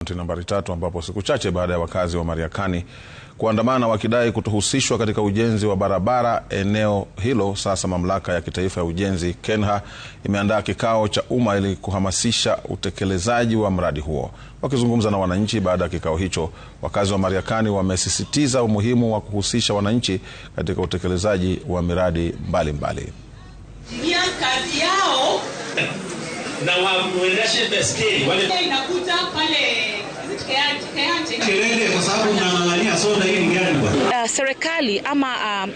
kaunti nambari 3 ambapo siku chache baada ya wakazi wa Mariakani kuandamana wakidai kutohusishwa katika ujenzi wa barabara eneo hilo, sasa mamlaka ya kitaifa ya ujenzi KENHA imeandaa kikao cha umma ili kuhamasisha utekelezaji wa mradi huo. Wakizungumza na wananchi baada ya kikao hicho, wakazi wa Mariakani wamesisitiza umuhimu wa kuhusisha wananchi katika utekelezaji wa miradi mbalimbali. Kazi yao na waendeshe baiskeli wale inakuta pale kelele kwa sababu mnang'ang'ania soda hii ni gani bwana? Serikali ama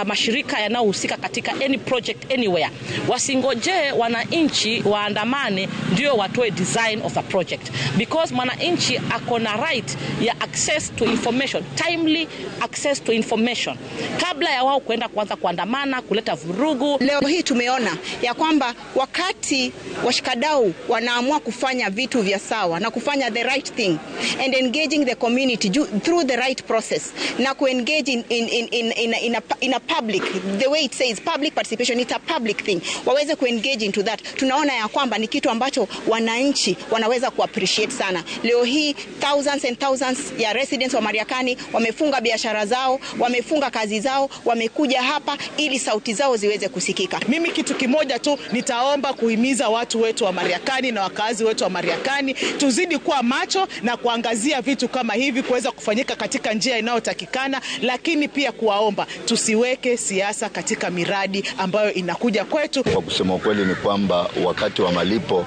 mashirika yanayohusika katika any project anywhere wasingoje wananchi waandamane ndio watoe design of a project, because mwananchi akona right ya access to information, timely access to information, kabla ya wao kwenda kuanza kuandamana kuleta vurugu. Leo hii tumeona ya kwamba wakati washikadau wanaamua kufanya vitu vya sawa na kufanya the right thing and engaging the community through the right process, na engage in a public, the way it says public participation, it's a public thing, waweze engage into that. Tunaona ya kwamba ni kitu ambacho wananchi wanaweza appreciate sana. Leo hii thousands and thousands ya residents wa Mariakani wamefunga biashara zao, wamefunga kazi zao, wamekuja hapa ili sauti zao ziweze kusikika. Mimi kitu kimoja tu nitaomba kuhimiza watu wetu wa Mariakani na wakazi wetu wa Mariakani, tuzidi kuwa macho na kuangazia vitu kama hivi kuweza kufanyika katika njia inayotakikana, lakini pia kuwaomba tusiweke siasa katika miradi ambayo inakuja kwetu. Kwa kusema kweli ni kwamba wakati wa malipo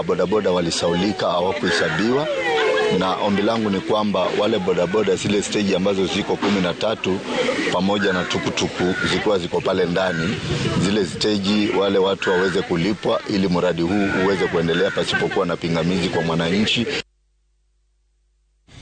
bodaboda walisaulika, hawakuhesabiwa, na ombi langu ni kwamba wale bodaboda zile stage ambazo ziko 13 pamoja na tukutuku ziko pale ndani, zile stage wale watu waweze kulipwa ili mradi huu uweze kuendelea pasipokuwa na pingamizi kwa mwananchi.